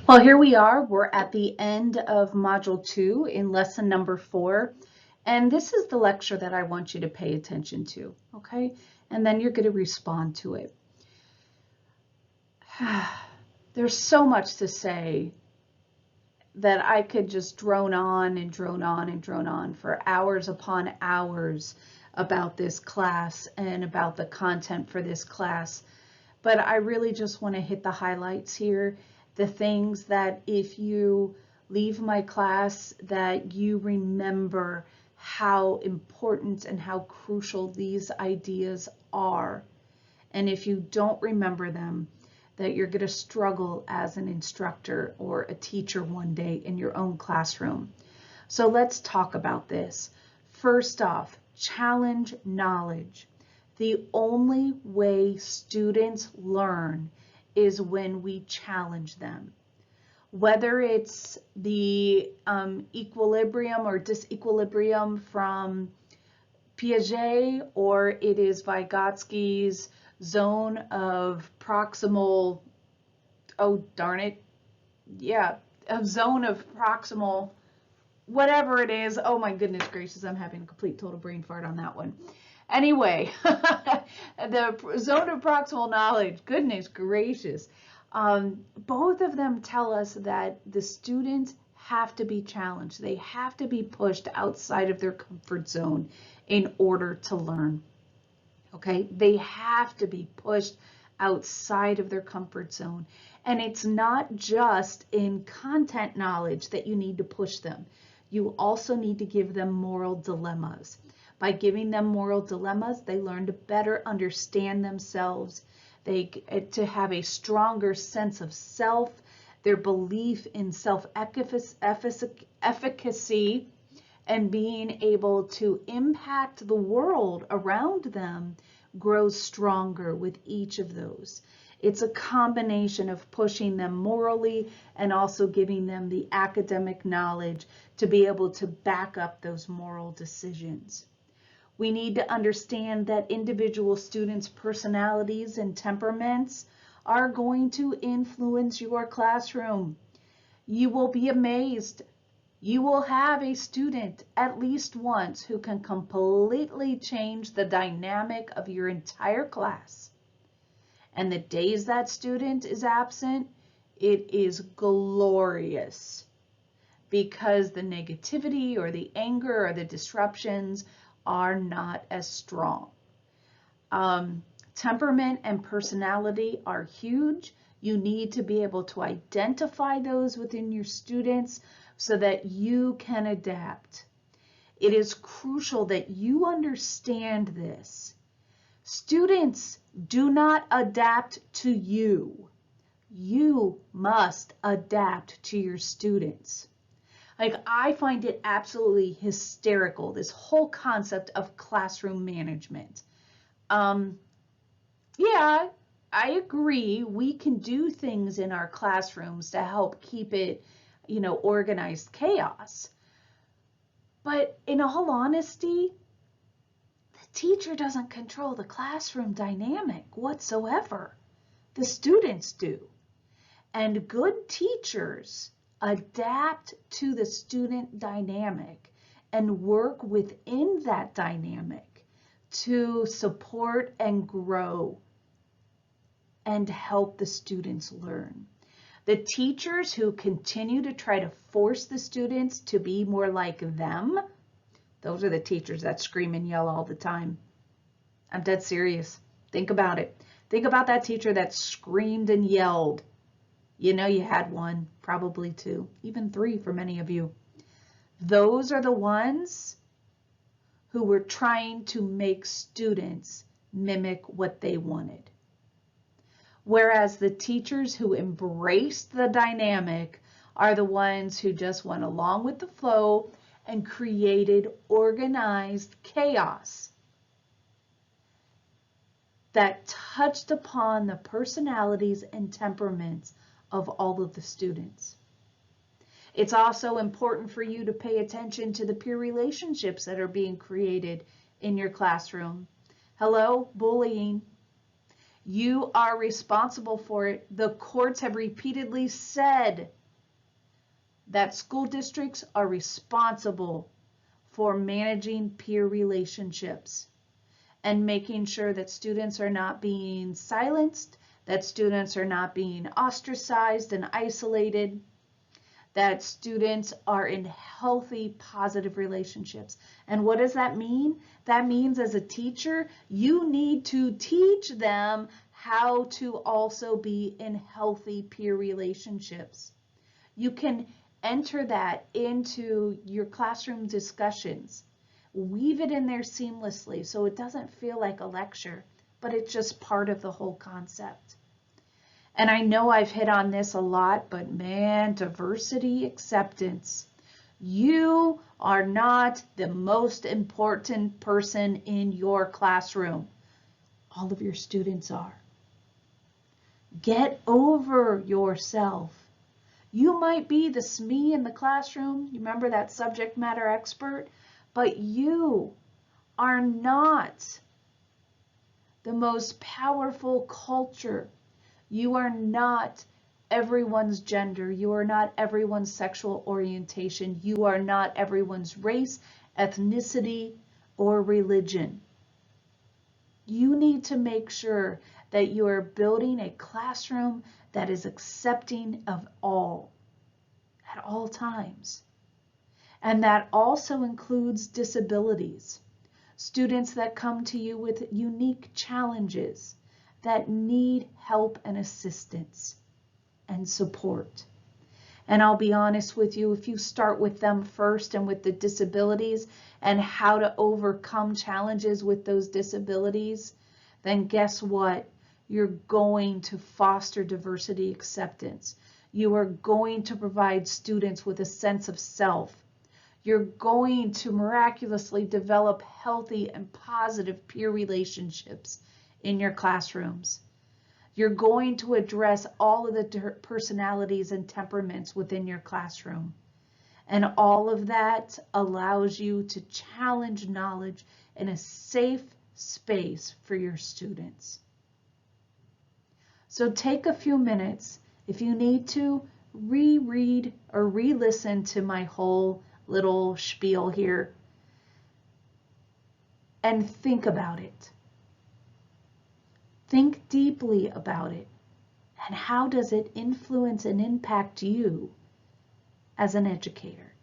Well, here we are. We're at the end of Module 2 in lesson number 4. And this is the lecture that I want you to pay attention to, okay? And then you're going to respond to it. There's so much to say that I could just drone on and drone on and drone on for hours upon hours about this class and about the content for this class. But I really just want to hit the highlights here, the things that if you leave my class, that you remember how important and how crucial these ideas are. And if you don't remember them, that you're going to struggle as an instructor or a teacher one day in your own classroom. So let's talk about this. First off, challenge knowledge. The only way students learn is when we challenge them. Whether it's the equilibrium or disequilibrium from Piaget, or it is Vygotsky's zone of proximal, oh darn it, yeah, a zone of proximal, whatever it is. Oh my goodness gracious, I'm having a complete total brain fart on that one. Anyway, the zone of proximal knowledge, goodness gracious. Both of them tell us that the students have to be challenged. They have to be pushed outside of their comfort zone in order to learn. Okay, they have to be pushed outside of their comfort zone. And it's not just in content knowledge that you need to push them. You also need to give them moral dilemmas. By giving them moral dilemmas, they learn to better understand themselves, to have a stronger sense of self, their belief in self-efficacy, and being able to impact the world around them grows stronger with each of those. It's a combination of pushing them morally and also giving them the academic knowledge to be able to back up those moral decisions. We need to understand that individual students' personalities and temperaments are going to influence your classroom. You will be amazed. You will have a student at least once who can completely change the dynamic of your entire class. And the days that student is absent, it is glorious because the negativity or the anger or the disruptions are not as strong. Temperament and personality are huge. You need to be able to identify those within your students so that you can adapt. It is crucial that you understand this. Students do not adapt to you. You must adapt to your students. Like, I find it absolutely hysterical, this whole concept of classroom management. Yeah, I agree. We can do things in our classrooms to help keep it, organized chaos. But in all honesty, the teacher doesn't control the classroom dynamic whatsoever. The students do. And good teachers adapt to the student dynamic and work within that dynamic to support and grow and help the students learn. The teachers who continue to try to force the students to be more like them, those are the teachers that scream and yell all the time. I'm dead serious. Think about it. Think about that teacher that screamed and yelled. You know you had one, probably two, even three for many of you. Those are the ones who were trying to make students mimic what they wanted. Whereas the teachers who embraced the dynamic are the ones who just went along with the flow and created organized chaos that touched upon the personalities and temperaments of all of the students. It's also important for you to pay attention to the peer relationships that are being created in your classroom. Hello, bullying. You are responsible for it. The courts have repeatedly said that school districts are responsible for managing peer relationships and making sure that students are not being silenced, that students are not being ostracized and isolated, that students are in healthy, positive relationships. And what does that mean? That means as a teacher, you need to teach them how to also be in healthy peer relationships. You can enter that into your classroom discussions. Weave it in there seamlessly so it doesn't feel like a lecture, but it's just part of the whole concept. And I know I've hit on this a lot, but man, diversity acceptance. You are not the most important person in your classroom. All of your students are. Get over yourself. You might be the SME in the classroom, you remember that subject matter expert, but you are not the most powerful culture. You are not everyone's gender. You are not everyone's sexual orientation. You are not everyone's race, ethnicity, or religion. You need to make sure that you are building a classroom that is accepting of all at all times. And that also includes disabilities, students that come to you with unique challenges that need help and assistance and support. And I'll be honest with you, if you start with them first and with the disabilities and how to overcome challenges with those disabilities, then guess what? You're going to foster diversity acceptance. You are going to provide students with a sense of self. You're going to miraculously develop healthy and positive peer relationships in your classrooms. You're going to address all of the personalities and temperaments within your classroom. And all of that allows you to challenge knowledge in a safe space for your students. So take a few minutes, if you need to, reread or re-listen to my whole little spiel here and think about it. Think deeply about it. And how does it influence and impact you as an educator?